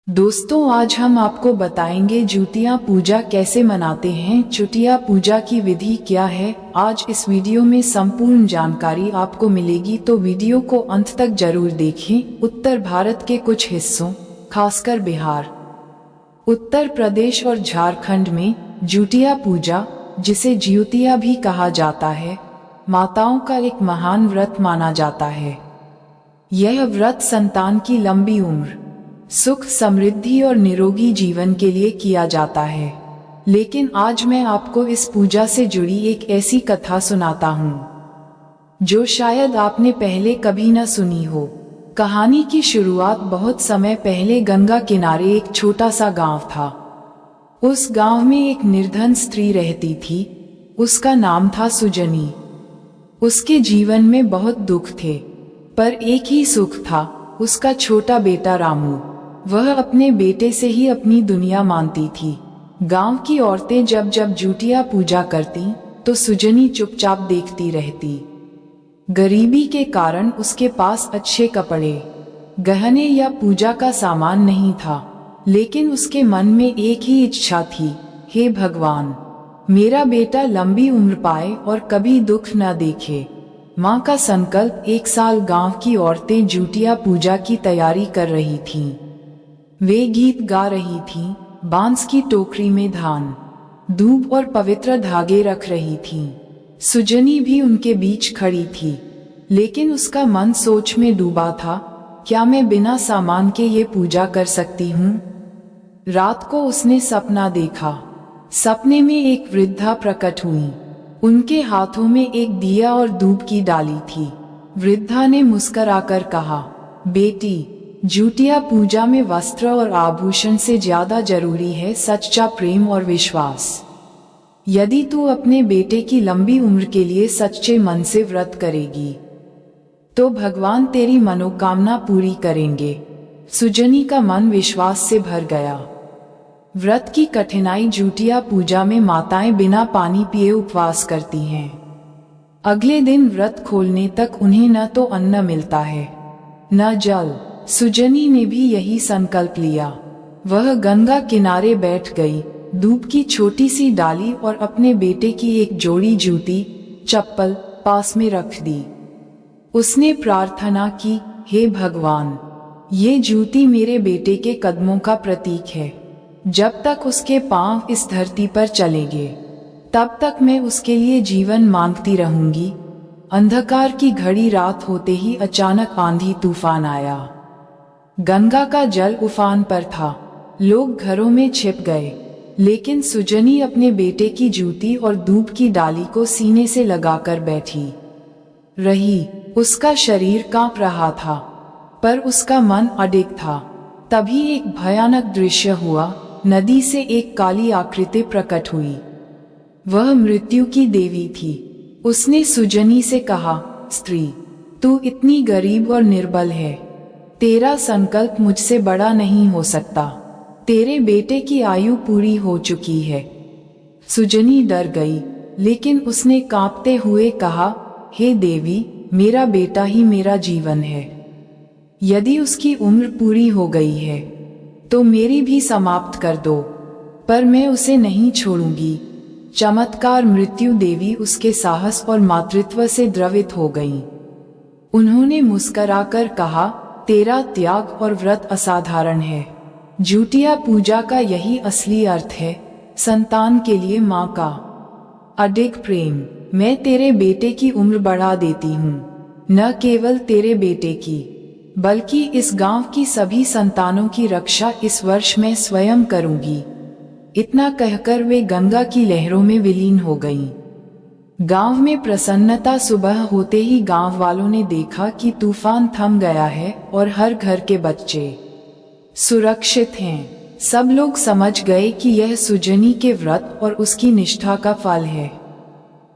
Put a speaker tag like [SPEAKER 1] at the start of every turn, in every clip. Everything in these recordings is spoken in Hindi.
[SPEAKER 1] दोस्तों, आज हम आपको बताएंगे जुतिया पूजा कैसे मनाते हैं। जुतिया पूजा की विधि क्या है, आज इस वीडियो में संपूर्ण जानकारी आपको मिलेगी, तो वीडियो को अंत तक जरूर देखें। उत्तर भारत के कुछ हिस्सों, खासकर बिहार, उत्तर प्रदेश और झारखंड में जुतिया पूजा, जिसे ज्योतिया भी कहा जाता है, माताओं का एक महान व्रत माना जाता है। यह व्रत संतान की लंबी उम्र, सुख, समृद्धि और निरोगी जीवन के लिए किया जाता है। लेकिन आज मैं आपको इस पूजा से जुड़ी एक ऐसी कथा सुनाता हूँ जो शायद आपने पहले कभी न सुनी हो। कहानी की शुरुआत बहुत समय पहले गंगा किनारे एक छोटा सा गांव था। उस गांव में एक निर्धन स्त्री रहती थी। उसका नाम था सुजनी। उसके जीवन में बहुत दुख थे, पर एक ही सुख था, उसका छोटा बेटा रामू। वह अपने बेटे से ही अपनी दुनिया मानती थी। गांव की औरतें जब जब जुतिया पूजा करती तो सुजनी चुपचाप देखती रहती। गरीबी के कारण उसके पास अच्छे कपड़े, गहने या पूजा का सामान नहीं था, लेकिन उसके मन में एक ही इच्छा थी, हे भगवान, मेरा बेटा लंबी उम्र पाए और कभी दुख न देखे। माँ का संकल्प। एक साल गांव की औरतें जुतिया पूजा की तैयारी कर रही थीं। वे गीत गा रही थीं, बांस की टोकरी में धान, दूब और पवित्र धागे रख रही थीं। सुजनी भी उनके बीच खड़ी थी, लेकिन उसका मन सोच में डूबा था, क्या मैं बिना सामान के ये पूजा कर सकती हूँ? रात को उसने सपना देखा। सपने में एक वृद्धा प्रकट हुई। उनके हाथों में एक दिया और दूब की डाली थी। वृद्धा ने मुस्कुराकर कहा, बेटी, जुतिया पूजा में वस्त्र और आभूषण से ज्यादा जरूरी है सच्चा प्रेम और विश्वास। यदि तू अपने बेटे की लंबी उम्र के लिए सच्चे मन से व्रत करेगी, तो भगवान तेरी मनोकामना पूरी करेंगे। सुजनी का मन विश्वास से भर गया। व्रत की कठिनाई। जुतिया पूजा में माताएं बिना पानी पिए उपवास करती हैं। अगले दिन व्रत खोलने तक उन्हें न तो अन्न मिलता है, न जल। सुजनी ने भी यही संकल्प लिया। वह गंगा किनारे बैठ गई, दूब की छोटी सी डाली और अपने बेटे की एक जोड़ी जूती, चप्पल पास में रख दी। उसने प्रार्थना की, हे भगवान, ये जूती मेरे बेटे के कदमों का प्रतीक है। जब तक उसके पांव इस धरती पर चलेंगे, तब तक मैं उसके लिए जीवन मांगती रहूंगी। अंधकार की घड़ी रात होते ही अचानक आंधी तूफान आया। गंगा का जल उफान पर था। लोग घरों में छिप गए, लेकिन सुजनी अपने बेटे की जूती और दूब की डाली को सीने से लगाकर बैठी रही। उसका शरीर कांप रहा था, पर उसका मन अडिग था। तभी एक भयानक दृश्य हुआ। नदी से एक काली आकृति प्रकट हुई। वह मृत्यु की देवी थी। उसने सुजनी से कहा, स्त्री, तू इतनी गरीब और निर्बल है, तेरा संकल्प मुझसे बड़ा नहीं हो सकता। तेरे बेटे की आयु पूरी हो चुकी है। सुजनी डर गई, लेकिन उसने कांपते हुए कहा, हे देवी, मेरा बेटा ही मेरा जीवन है। यदि उसकी उम्र पूरी हो गई है, तो मेरी भी समाप्त कर दो, पर मैं उसे नहीं छोड़ूंगी। चमत्कार। मृत्यु देवी उसके साहस और मातृत्व से द्रवित हो गई। उन्होंने मुस्कुराकर कहा, तेरा त्याग और व्रत असाधारण है। जुतिया पूजा का यही असली अर्थ है, संतान के लिए माँ का अडिग प्रेम। मैं तेरे बेटे की उम्र बढ़ा देती हूँ, न केवल तेरे बेटे की, बल्कि इस गांव की सभी संतानों की रक्षा इस वर्ष मैं स्वयं करूंगी। इतना कहकर वे गंगा की लहरों में विलीन हो गईं। गांव में प्रसन्नता। सुबह होते ही गांव वालों ने देखा कि तूफान थम गया है और हर घर के बच्चे सुरक्षित हैं। सब लोग समझ गए कि यह सुजनी के व्रत और उसकी निष्ठा का फल है।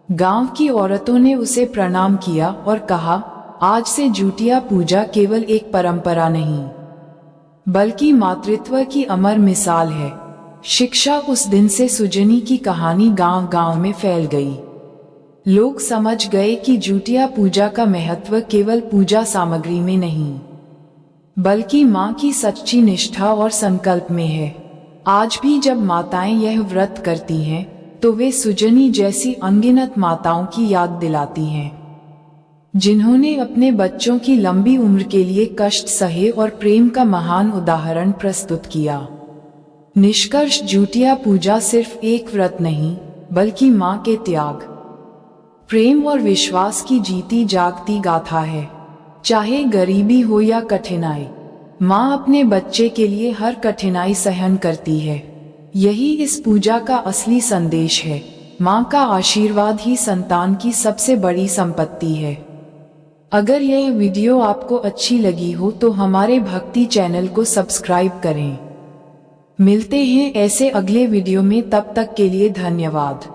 [SPEAKER 1] गांव की औरतों ने उसे प्रणाम किया और कहा, आज से जुतिया पूजा केवल एक परंपरा नहीं, बल्कि मातृत्व की अमर मिसाल है। शिक्षा। उस दिन से सुजनी की कहानी गांव-गांव में फैल गई। लोग समझ गए कि जुतिया पूजा का महत्व केवल पूजा सामग्री में नहीं, बल्कि माँ की सच्ची निष्ठा और संकल्प में है। आज भी जब माताएं यह व्रत करती हैं, तो वे सुजनी जैसी अनगिनत माताओं की याद दिलाती हैं, जिन्होंने अपने बच्चों की लंबी उम्र के लिए कष्ट सहे और प्रेम का महान उदाहरण प्रस्तुत किया। निष्कर्ष, जिउतिया पूजा सिर्फ एक व्रत नहीं, बल्कि माँ के त्याग, प्रेम और विश्वास की जीती जागती गाथा है। चाहे गरीबी हो या कठिनाई, माँ अपने बच्चे के लिए हर कठिनाई सहन करती है। यही इस पूजा का असली संदेश है। माँ का आशीर्वाद ही संतान की सबसे बड़ी संपत्ति है। अगर यह वीडियो आपको अच्छी लगी हो तो हमारे भक्ति चैनल को सब्सक्राइब करें। मिलते हैं ऐसे अगले वीडियो में, तब तक के लिए धन्यवाद।